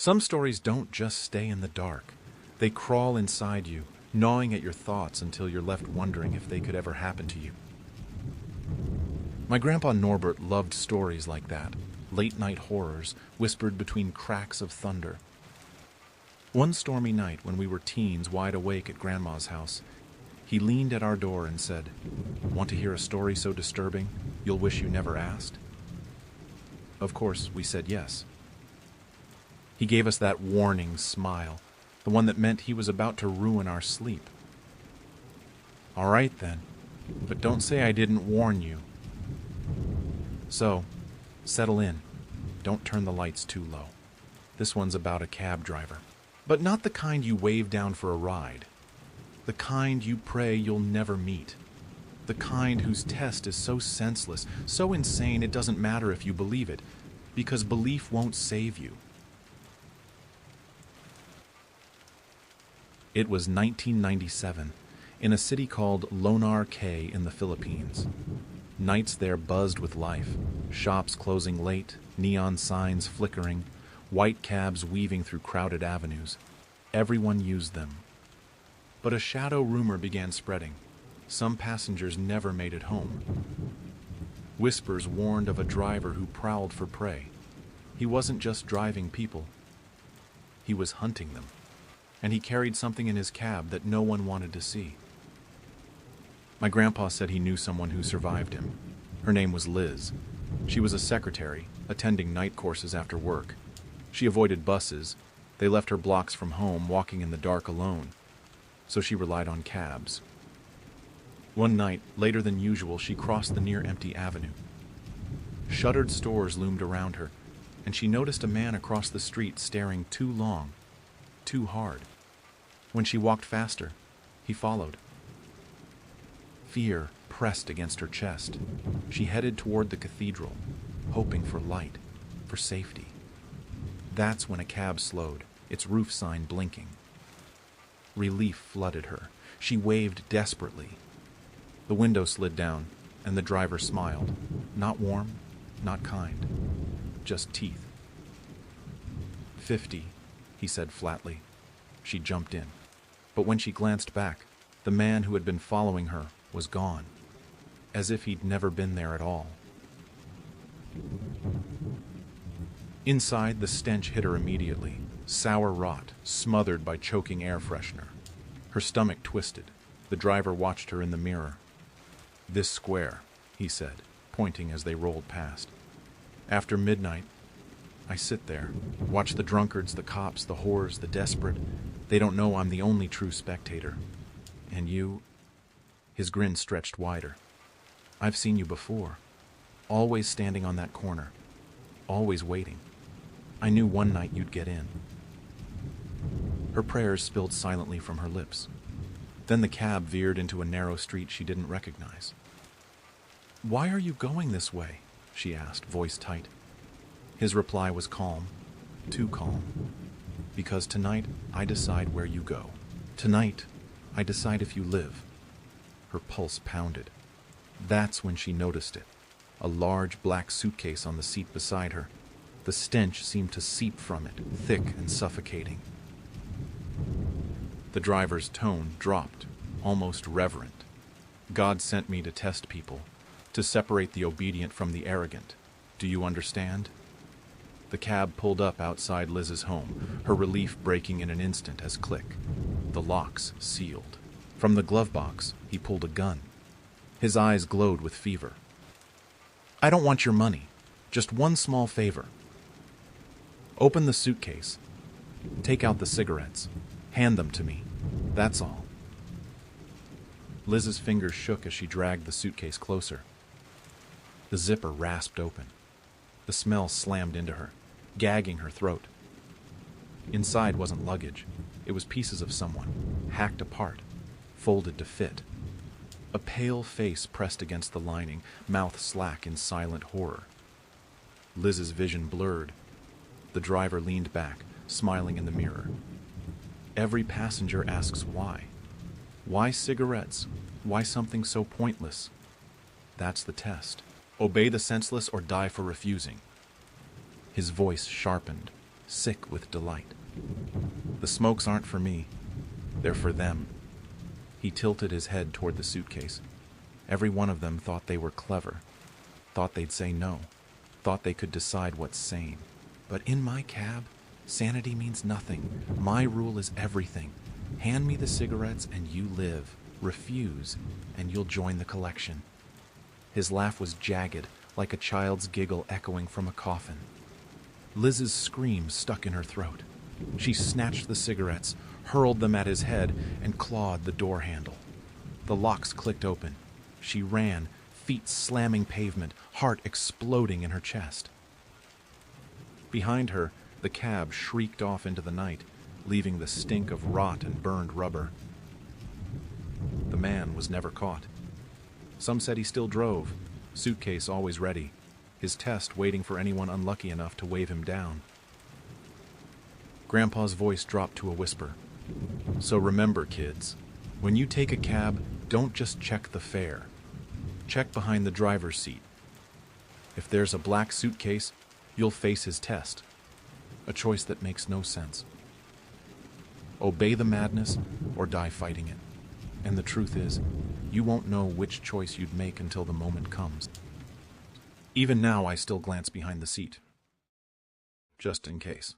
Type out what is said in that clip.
Some stories don't just stay in the dark. They crawl inside you, gnawing at your thoughts until you're left wondering if they could ever happen to you. My grandpa Norbert loved stories like that, late-night horrors whispered between cracks of thunder. One stormy night when we were teens wide awake at Grandma's house, he leaned at our door and said, "Want to hear a story so disturbing you'll wish you never asked?" Of course, we said yes. He gave us that warning smile, the one that meant he was about to ruin our sleep. "All right then, but don't say I didn't warn you." So, settle in. Don't turn the lights too low. This one's about a cab driver. But not the kind you wave down for a ride. The kind you pray you'll never meet. The kind whose test is so senseless, so insane it doesn't matter if you believe it, because belief won't save you. It was 1997, in a city called Lonar Cay in the Philippines. Nights there buzzed with life, shops closing late, neon signs flickering, white cabs weaving through crowded avenues. Everyone used them. But a shadow rumor began spreading. Some passengers never made it home. Whispers warned of a driver who prowled for prey. He wasn't just driving people. He was hunting them. And he carried something in his cab that no one wanted to see. My grandpa said he knew someone who survived him. Her name was Liz. She was a secretary, attending night courses after work. She avoided buses. They left her blocks from home, walking in the dark alone. So she relied on cabs. One night, later than usual, she crossed the near-empty avenue. Shuttered stores loomed around her, and she noticed a man across the street staring too long, too hard. When she walked faster, he followed. Fear pressed against her chest. She headed toward the cathedral, hoping for light, for safety. That's when a cab slowed, its roof sign blinking. Relief flooded her. She waved desperately. The window slid down, and the driver smiled. Not warm, not kind, just teeth. 50, he said flatly. She jumped in. But when she glanced back, the man who had been following her was gone, as if he'd never been there at all. Inside, the stench hit her immediately, sour rot, smothered by choking air freshener. Her stomach twisted. The driver watched her in the mirror. "This square," he said, pointing as they rolled past. "After midnight, I sit there, watch the drunkards, the cops, the whores, the desperate. They don't know I'm the only true spectator. And you..." His grin stretched wider. "I've seen you before. Always standing on that corner. Always waiting. I knew one night you'd get in." Her prayers spilled silently from her lips. Then the cab veered into a narrow street she didn't recognize. "Why are you going this way?" she asked, voice tight. His reply was calm, too calm. "Because tonight I decide where you go. Tonight I decide if you live." Her pulse pounded. That's when she noticed it. A large black suitcase on the seat beside her. The stench seemed to seep from it, thick and suffocating. The driver's tone dropped, almost reverent. "God sent me to test people, to separate the obedient from the arrogant. Do you understand?" The cab pulled up outside Liz's home, her relief breaking in an instant as click. The locks sealed. From the glove box, he pulled a gun. His eyes glowed with fever. "I don't want your money. Just one small favor. Open the suitcase. Take out the cigarettes. Hand them to me. That's all." Liz's fingers shook as she dragged the suitcase closer. The zipper rasped open. The smell slammed into her, gagging her throat. Inside wasn't luggage. It was pieces of someone, hacked apart, folded to fit. A pale face pressed against the lining, mouth slack in silent horror. Liz's vision blurred. The driver leaned back, smiling in the mirror. Every passenger asks why. Why cigarettes? Why something so pointless? That's the test. Obey the senseless or die for refusing. His voice sharpened. sick with delight. The smokes aren't for me. They're for them. He tilted his head toward the suitcase. Every one of them thought they were clever, thought they'd say no, thought they could decide what's sane. But in my cab, sanity means nothing. My rule is everything. Hand me the cigarettes and you live. Refuse, and you'll join the collection. His laugh was jagged, like a child's giggle echoing from a coffin. Liz's scream stuck in her throat. She snatched the cigarettes, hurled them at his head, and clawed the door handle. The locks clicked open. She ran, feet slamming pavement, heart exploding in her chest. Behind her, the cab shrieked off into the night, leaving the stink of rot and burned rubber. The man was never caught. Some said he still drove, suitcase always ready, his test waiting for anyone unlucky enough to wave him down. Grandpa's voice dropped to a whisper. So remember, kids, when you take a cab, don't just check the fare. Check behind the driver's seat. If there's a black suitcase, you'll face his test. A choice that makes no sense. Obey the madness or die fighting it. And the truth is, you won't know which choice you'd make until the moment comes. Even now, I still glance behind the seat. Just in case.